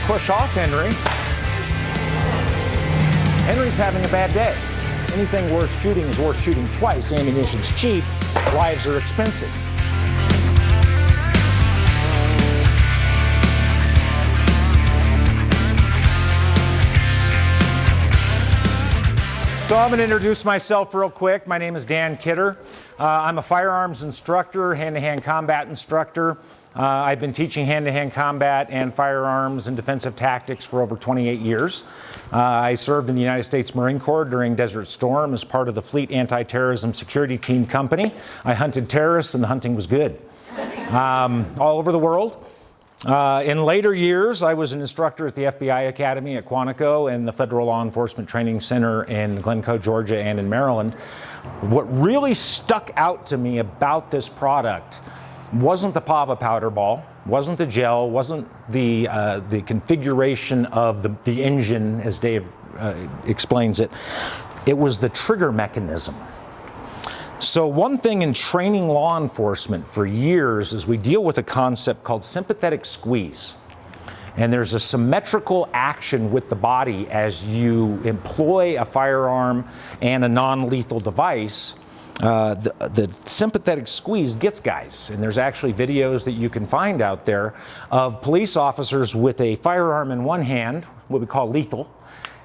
push off Henry, Henry's having a bad day. Anything worth shooting is worth shooting twice. Ammunition's cheap, lives are expensive. So I'm going to introduce myself real quick. My name is Dan Kidder. I'm a firearms instructor, hand-to-hand combat instructor. I've been teaching hand-to-hand combat and firearms and defensive tactics for over 28 years. I served in the United States Marine Corps during Desert Storm as part of the Fleet Anti-Terrorism Security Team Company. I hunted terrorists and the hunting was good. All over the world. In later years, I was an instructor at the FBI Academy at Quantico and the Federal Law Enforcement Training Center in Glencoe, Georgia, and in Maryland. What really stuck out to me about this product wasn't the Pava powder ball, wasn't the gel, wasn't the configuration of the engine, as Dave explains it. It was the trigger mechanism. So one thing in training law enforcement for years is we deal with a concept called sympathetic squeeze. And there's a symmetrical action with the body as you employ a firearm and a non-lethal device. The sympathetic squeeze gets guys. And there's actually videos that you can find out there of police officers with a firearm in one hand, what we call lethal,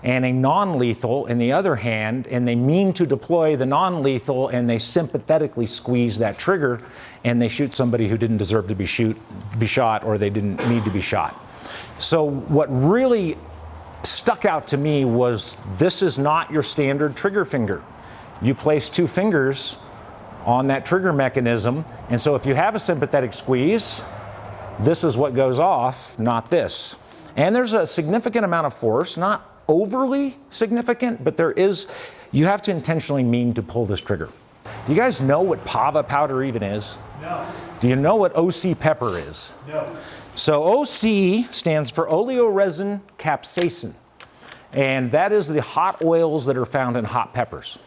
and a non-lethal in the other hand, and they mean to deploy the non-lethal and they sympathetically squeeze that trigger and they shoot somebody who didn't deserve to be shot, or they didn't need to be shot. So what really stuck out to me was this is not your standard trigger finger. You place two fingers on that trigger mechanism, and so if you have a sympathetic squeeze, this is what goes off, not this. And there's a significant amount of force, not overly significant, but you have to intentionally mean to pull this trigger. Do you guys know what Pava powder even is? No. Do you know what OC pepper is? No. So OC stands for oleoresin capsaicin, and that is the hot oils that are found in hot peppers.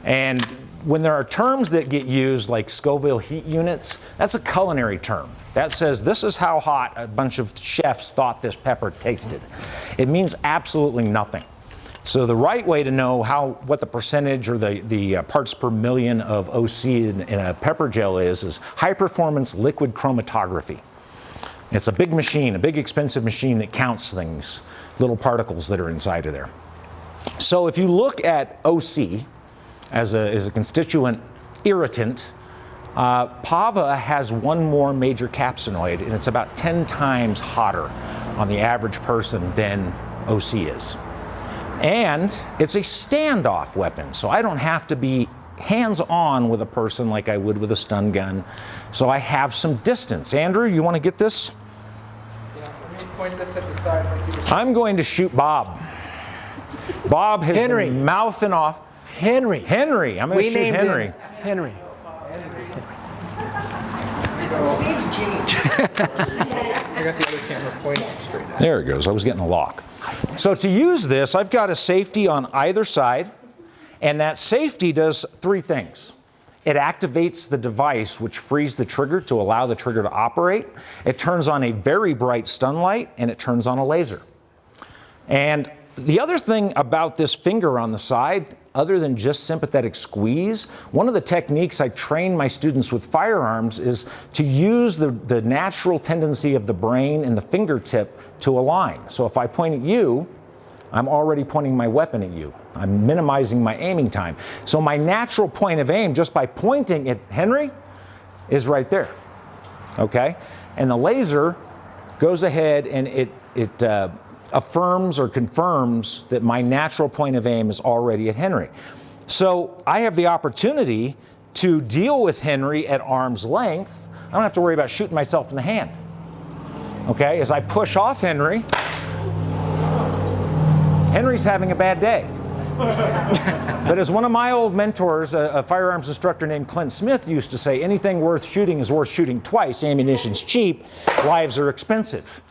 And when there are terms that get used like Scoville heat units, that's a culinary term. That says this is how hot a bunch of chefs thought this pepper tasted. It means absolutely nothing. So the right way to know what the percentage or the parts per million of OC in a pepper gel is high performance liquid chromatography. It's a big machine, a big expensive machine that counts things, little particles that are inside of there. So if you look at OC as a constituent irritant, Pava has one more major capsinoid, and it's about 10 times hotter on the average person than OC is. And it's a standoff weapon, so I don't have to be hands-on with a person like I would with a stun gun. So I have some distance. Andrew, you want to get this? Yeah, let me point this at the side like you were. I'm going to shoot Bob. Bob has been mouthing off. Henry. Henry. I'm going to shoot Henry. Henry. His name's Jimmy. I got the other camera pointing straight at. There it goes. I was getting a lock. So to use this, I've got a safety on either side, and that safety does three things. It activates the device, which frees the trigger to allow the trigger to operate. It turns on a very bright stun light, and it turns on a laser. And the other thing about this finger on the side, other than just sympathetic squeeze, one of the techniques I train my students with firearms is to use the natural tendency of the brain and the fingertip to align. So if I point at you, I'm already pointing my weapon at you. I'm minimizing my aiming time. So my natural point of aim, just by pointing at Henry, is right there. Okay? And the laser goes ahead and it affirms or confirms that my natural point of aim is already at Henry. So I have the opportunity to deal with Henry at arm's length. I don't have to worry about shooting myself in the hand. Okay, as I push off Henry, Henry's having a bad day. But as one of my old mentors, a firearms instructor named Clint Smith used to say, anything worth shooting is worth shooting twice. Ammunition's cheap, lives are expensive.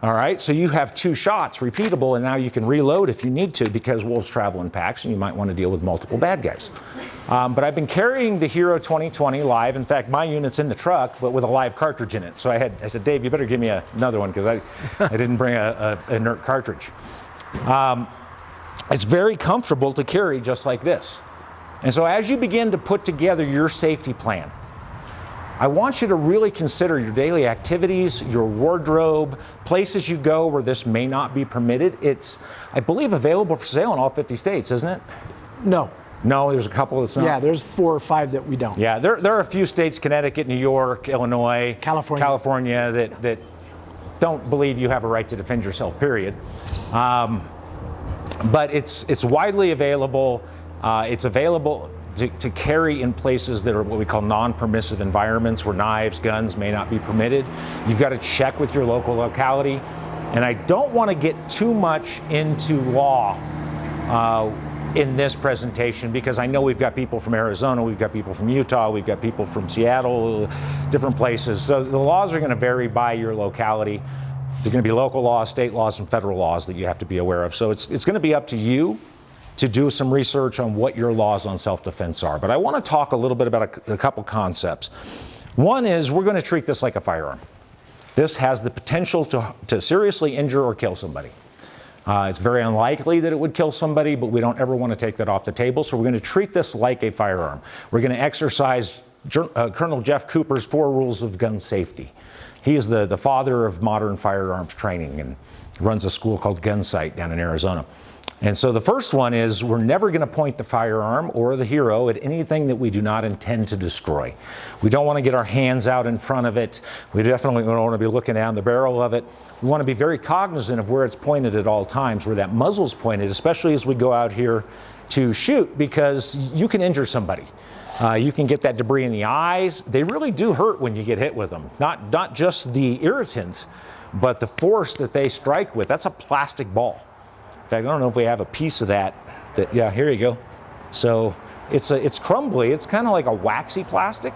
All right, so you have 2 shots, repeatable, and now you can reload if you need to because wolves travel in packs and you might want to deal with multiple bad guys. But I've been carrying the Hero 2020 live. In fact, my unit's in the truck, but with a live cartridge in it. So I said, Dave, you better give me another one because I didn't bring a inert cartridge. It's very comfortable to carry just like this. And so as you begin to put together your safety plan, I want you to really consider your daily activities, your wardrobe, places you go where this may not be permitted. It's, I believe, available for sale in all 50 states, isn't it? No. No, there's a couple that's not. Yeah, there's 4 or 5 that we don't. Yeah, there are a few states, Connecticut, New York, Illinois, California, that don't believe you have a right to defend yourself, period. But it's widely available. It's available to carry in places that are what we call non-permissive environments where knives, guns may not be permitted. You've got to check with your local locality. And I don't want to get too much into law in this presentation because I know we've got people from Arizona, we've got people from Utah, we've got people from Seattle, different places. So the laws are going to vary by your locality. There are going to be local laws, state laws, and federal laws that you have to be aware of. So it's going to be up to you to do some research on what your laws on self-defense are. But I want to talk a little bit about a couple concepts. One is we're going to treat this like a firearm. This has the potential to seriously injure or kill somebody. It's very unlikely that it would kill somebody, but we don't ever want to take that off the table. So we're going to treat this like a firearm. We're going to exercise Colonel Jeff Cooper's 4 rules of gun safety. He is the father of modern firearms training and runs a school called Gunsight down in Arizona. And so the first one is we're never going to point the firearm or the Hero at anything that we do not intend to destroy. We don't want to get our hands out in front of it. We definitely don't want to be looking down the barrel of it. We want to be very cognizant of where it's pointed at all times, where that muzzle's pointed, especially as we go out here to shoot, because you can injure somebody. You can get that debris in the eyes. They really do hurt when you get hit with them. Not just the irritant, but the force that they strike with. That's a plastic ball. In fact, I don't know if we have a piece of that. Yeah, here you go. So it's crumbly. It's kind of like a waxy plastic,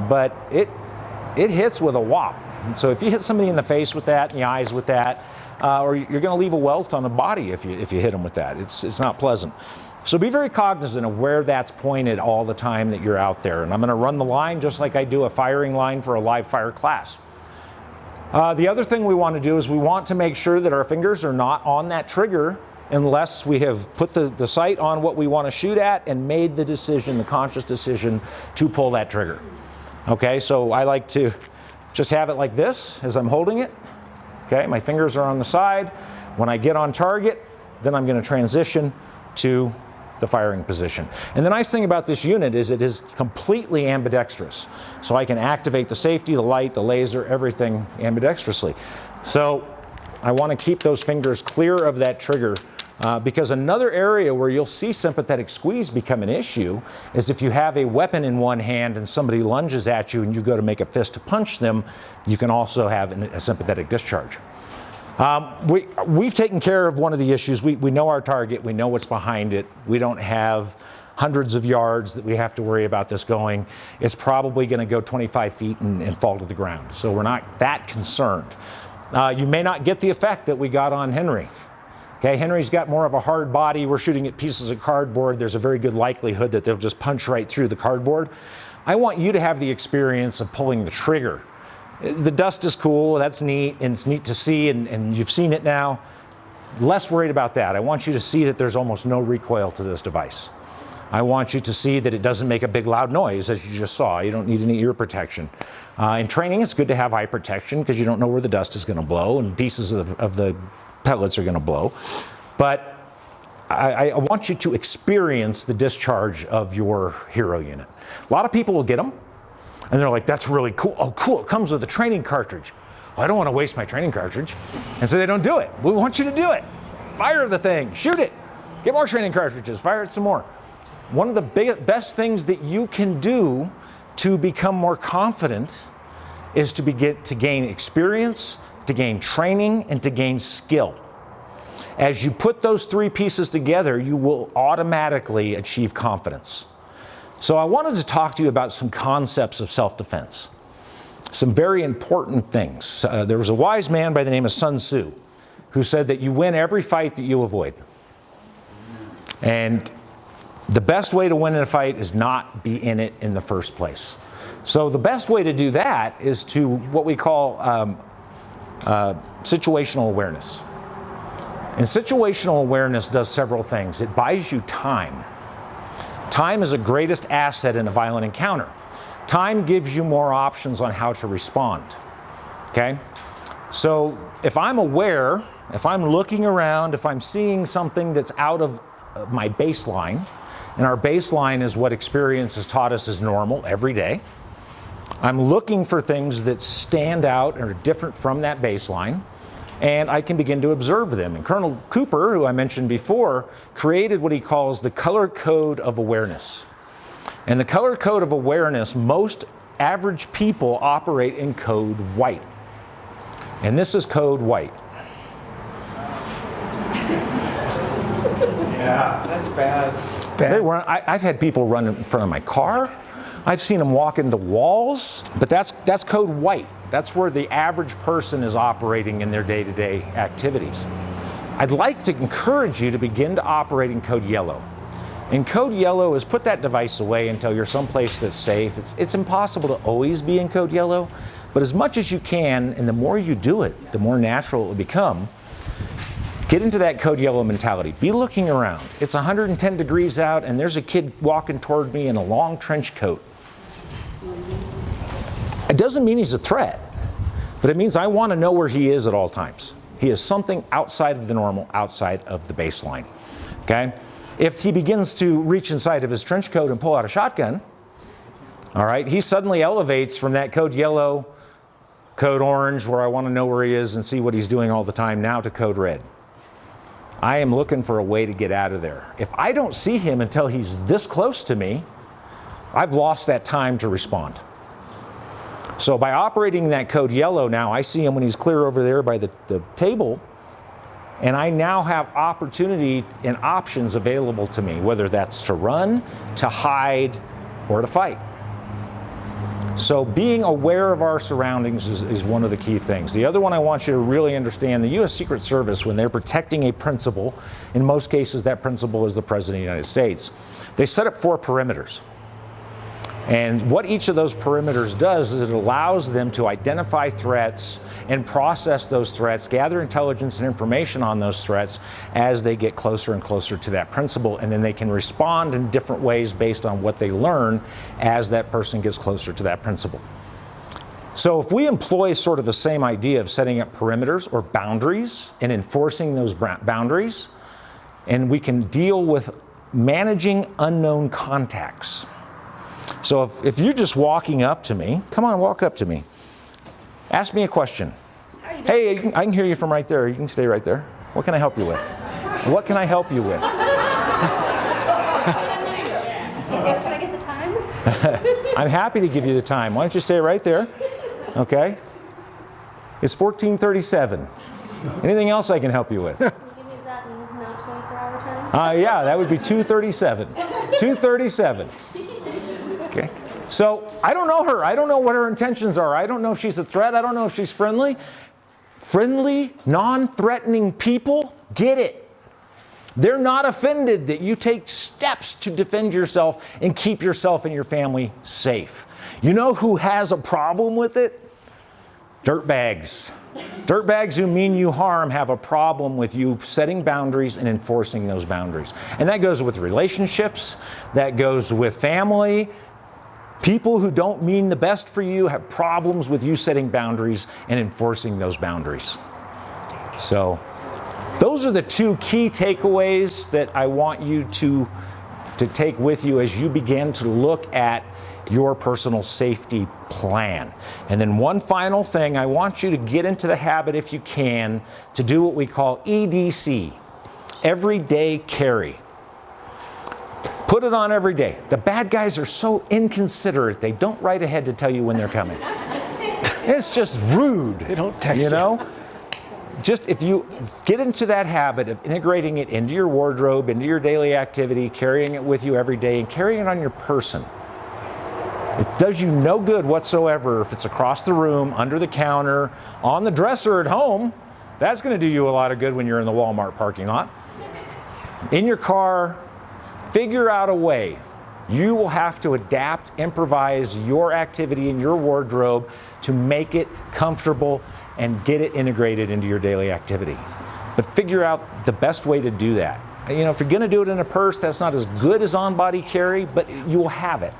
but it hits with a whop. And so if you hit somebody in the face with that, in the eyes with that, or you're going to leave a welt on the body if you hit them with that. It's not pleasant. So be very cognizant of where that's pointed all the time that you're out there. And I'm going to run the line just like I do a firing line for a live fire class. The other thing we want to do is we want to make sure that our fingers are not on that trigger unless we have put the sight on what we want to shoot at and made the decision, the conscious decision to pull that trigger. Okay, so I like to just have it like this as I'm holding it. Okay, my fingers are on the side. When I get on target, then I'm going to transition to the firing position. And the nice thing about this unit is it is completely ambidextrous. So I can activate the safety, the light, the laser, everything ambidextrously. So I want to keep those fingers clear of that trigger because another area where you'll see sympathetic squeeze become an issue is if you have a weapon in one hand and somebody lunges at you and you go to make a fist to punch them, you can also have a sympathetic discharge. We've taken care of one of the issues. We know our target. We know what's behind it. We don't have hundreds of yards that we have to worry about this going. It's probably going to go 25 feet and fall to the ground. So we're not that concerned. You may not get the effect that we got on Henry. Okay, Henry's got more of a hard body. We're shooting at pieces of cardboard. There's a very good likelihood that they'll just punch right through the cardboard. I want you to have the experience of pulling the trigger. The dust is cool, that's neat, and it's neat to see, and you've seen it now. Less worried about that. I want you to see that there's almost no recoil to this device. I want you to see that it doesn't make a big loud noise, as you just saw. You don't need any ear protection. In training, it's good to have eye protection because you don't know where the dust is going to blow and pieces of the pellets are going to blow. But I want you to experience the discharge of your Hero unit. A lot of people will get them. And they're like, that's really cool. Oh, cool, it comes with a training cartridge. Well, I don't want to waste my training cartridge. And so they don't do it. We want you to do it. Fire the thing, shoot it. Get more training cartridges, fire it some more. One of the best things that you can do to become more confident is to gain experience, to gain training, and to gain skill. As you put those 3 pieces together, you will automatically achieve confidence. So I wanted to talk to you about some concepts of self-defense. some very important things. There was a wise man by the name of Sun Tzu who said that you win every fight that you avoid. And the best way to win in a fight is not be in it in the first place. So the best way to do that is to what we call situational awareness. And situational awareness does several things. It buys you time. Time is the greatest asset in a violent encounter. Time gives you more options on how to respond. Okay? So if I'm aware, if I'm looking around, if I'm seeing something that's out of my baseline, and our baseline is what experience has taught us is normal every day, I'm looking for things that stand out and are different from that baseline, and I can begin to observe them. And Colonel Cooper, who I mentioned before, created what he calls the color code of awareness. And the color code of awareness, most average people operate in code white. And this is code white. Yeah, that's bad. I've had people run in front of my car. I've seen them walk into walls, but that's code white. That's where the average person is operating in their day-to-day activities. I'd like to encourage you to begin to operate in code yellow. And code yellow is put that device away until you're someplace that's safe. It's impossible to always be in code yellow, but as much as you can, and the more you do it, the more natural it will become. Get into that code yellow mentality. Be looking around. It's 110 degrees out and there's a kid walking toward me in a long trench coat. It doesn't mean he's a threat, but it means I want to know where he is at all times. He is something outside of the normal, outside of the baseline. Okay? If he begins to reach inside of his trench coat and pull out a shotgun, all right, he suddenly elevates from that code yellow, code orange, where I want to know where he is and see what he's doing all the time, now to code red. I am looking for a way to get out of there. If I don't see him until he's this close to me, I've lost that time to respond. So by operating that code yellow now, I see him when he's clear over there by the table, and I now have opportunity and options available to me, whether that's to run, to hide, or to fight. So being aware of our surroundings is one of the key things. The other one I want you to really understand, the U.S. Secret Service, when they're protecting a principal, in most cases that principal is the President of the United States, they set up 4 perimeters. And what each of those perimeters does is it allows them to identify threats and process those threats, gather intelligence and information on those threats as they get closer and closer to that principal, and then they can respond in different ways based on what they learn as that person gets closer to that principal. So if we employ sort of the same idea of setting up perimeters or boundaries and enforcing those boundaries, and we can deal with managing unknown contacts. So if you're just walking up to me, come on, walk up to me. Ask me a question. Hey, I can hear you from right there. You can stay right there. What can I help you with? What can I help you with? Can I get the time? I'm happy to give you the time. Why don't you stay right there? Okay. It's 14:37. Anything else I can help you with? Can you give me that in not 24-hour time? Yeah, that would be 2:37. 2:37. Okay. So I don't know her. I don't know what her intentions are. I don't know if she's a threat. I don't know if she's friendly. Friendly, non-threatening people get it. They're not offended that you take steps to defend yourself and keep yourself and your family safe. You know who has a problem with it? Dirtbags. Dirtbags who mean you harm have a problem with you setting boundaries and enforcing those boundaries. And that goes with relationships, that goes with family. People who don't mean the best for you have problems with you setting boundaries and enforcing those boundaries. So those are the 2 key takeaways that I want you to take with you as you begin to look at your personal safety plan. And then one final thing, I want you to get into the habit, if you can, to do what we call EDC, everyday carry. Put it on every day. The bad guys are so inconsiderate, they don't write ahead to tell you when they're coming. It's just rude. They don't text you know? Just if you get into that habit of integrating it into your wardrobe, into your daily activity, carrying it with you every day, and carrying it on your person, it does you no good whatsoever if it's across the room, under the counter, on the dresser at home. That's going to do you a lot of good when you're in the Walmart parking lot. In your car, figure out a way. You will have to adapt, improvise your activity in your wardrobe to make it comfortable and get it integrated into your daily activity. But figure out the best way to do that. You know, if you're going to do it in a purse, that's not as good as on-body carry, but you will have it.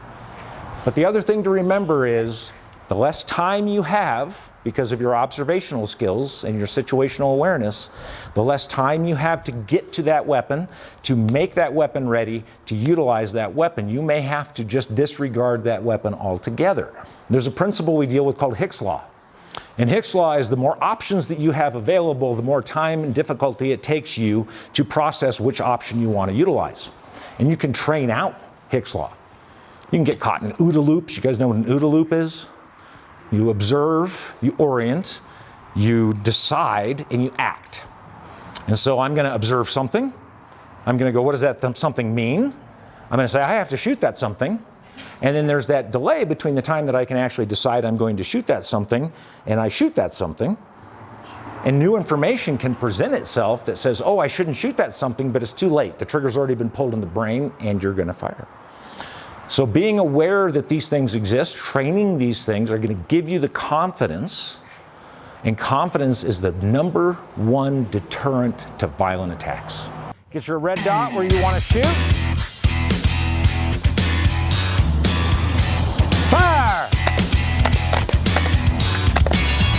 But the other thing to remember is the less time you have because of your observational skills and your situational awareness, the less time you have to get to that weapon, to make that weapon ready, to utilize that weapon. You may have to just disregard that weapon altogether. There's a principle we deal with called Hicks Law. And Hicks Law is the more options that you have available, the more time and difficulty it takes you to process which option you want to utilize. And you can train out Hicks Law. You can get caught in OODA loops. You guys know what an OODA loop is? You observe, you orient, you decide, and you act. And so I'm going to observe something. I'm going to go, what does that something mean? I'm going to say, I have to shoot that something. And then there's that delay between the time that I can actually decide I'm going to shoot that something and I shoot that something. And new information can present itself that says, oh, I shouldn't shoot that something, but it's too late. The trigger's already been pulled in the brain and you're going to fire. So being aware that these things exist, training these things are going to give you the confidence, and confidence is the #1 deterrent to violent attacks. Get your red dot where you want to shoot. Fire!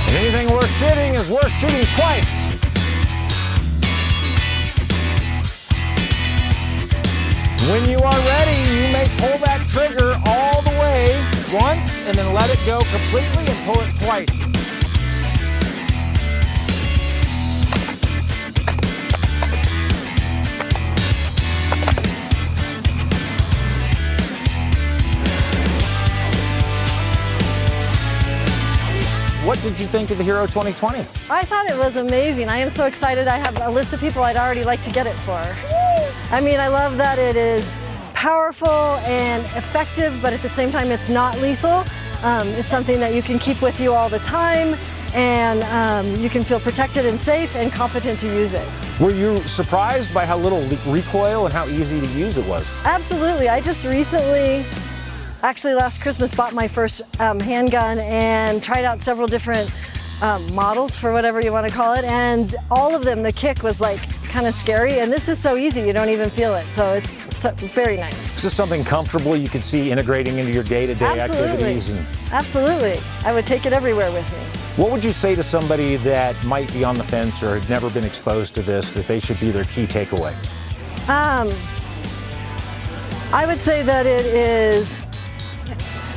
And anything worth shooting is worth shooting twice. When you are ready, you may pull that trigger all the way once and then let it go completely and pull it twice. What did you think of the Hero 2020? I thought it was amazing. I am so excited. I have a list of people I'd already like to get it for. I mean, I love that it is powerful and effective, but at the same time it's not lethal. It's something that you can keep with you all the time, and you can feel protected and safe and competent to use it. Were you surprised by how little recoil and how easy to use it was? Absolutely. I just recently, actually last Christmas, bought my first handgun and tried out several different models, for whatever you want to call it, and all of them, the kick was like kind of scary, and this is so easy you don't even feel it, so it's very nice. Is this something comfortable you can see integrating into your day-to-day activities? Absolutely. I would take it everywhere with me. What would you say to somebody that might be on the fence or had never been exposed to this, that they should be their key takeaway? I would say that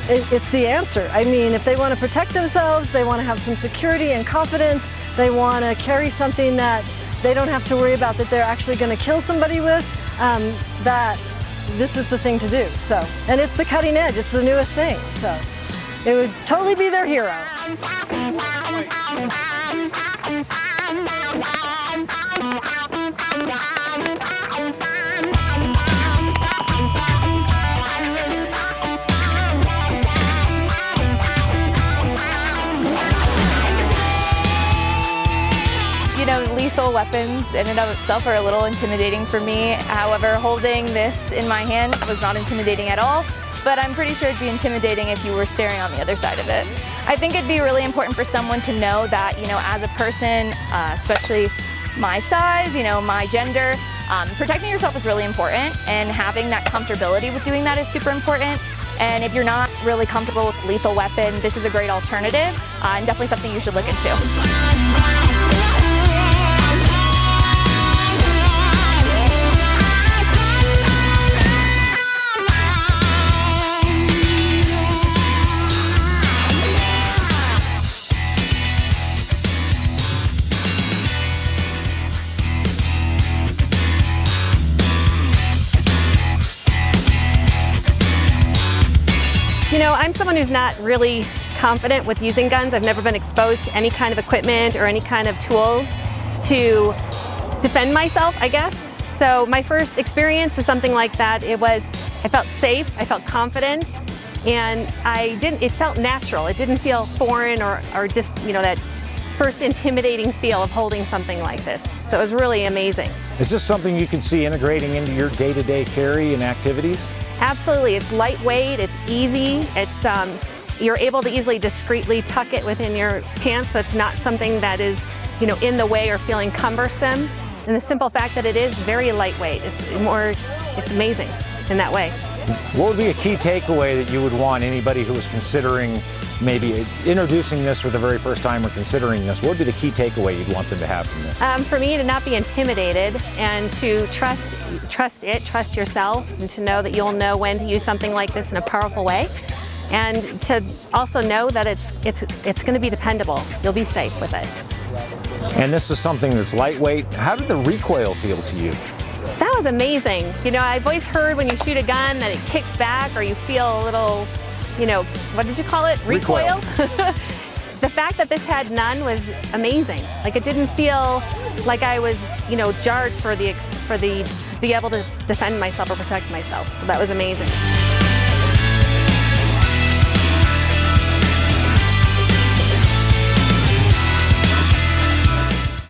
it's the answer. I mean, if they want to protect themselves, they want to have some security and confidence, they want to carry something that they don't have to worry about that they're actually going to kill somebody with, that this is the thing to do. So, and it's the cutting edge, it's the newest thing. So it would totally be their hero. Lethal weapons in and of itself are a little intimidating for me. However, holding this in my hand was not intimidating at all, but I'm pretty sure it'd be intimidating if you were staring on the other side of it. I think it'd be really important for someone to know that, as a person, especially my size, my gender, protecting yourself is really important, and having that comfortability with doing that is super important. And if you're not really comfortable with a lethal weapon, this is a great alternative, and definitely something you should look into. I'm someone who's not really confident with using guns. I've never been exposed to any kind of equipment or any kind of tools to defend myself, I guess. So my first experience was something like that. I felt safe, I felt confident, And it felt natural. It didn't feel foreign or just, that first intimidating feel of holding something like this. So it was really amazing. Is this something you can see integrating into your day-to-day carry and activities? Absolutely. It's lightweight, it's easy, you're able to easily discreetly tuck it within your pants, so it's not something that is, in the way or feeling cumbersome. And the simple fact that it is very lightweight, it's amazing in that way. What would be a key takeaway that you would want anybody who was considering maybe introducing this for the very first time or considering this? What would be the key takeaway you'd want them to have from this? For me, to not be intimidated and to trust yourself, and to know that you'll know when to use something like this in a powerful way, and to also know that it's going to be dependable. You'll be safe with it. And this is something that's lightweight. How did the recoil feel to you? That was amazing. I've always heard when you shoot a gun that it kicks back or you feel a little, what did you call it? Recoil? The fact that this had none was amazing. Like, it didn't feel like I was, jarred for the be able to defend myself or protect myself. So that was amazing.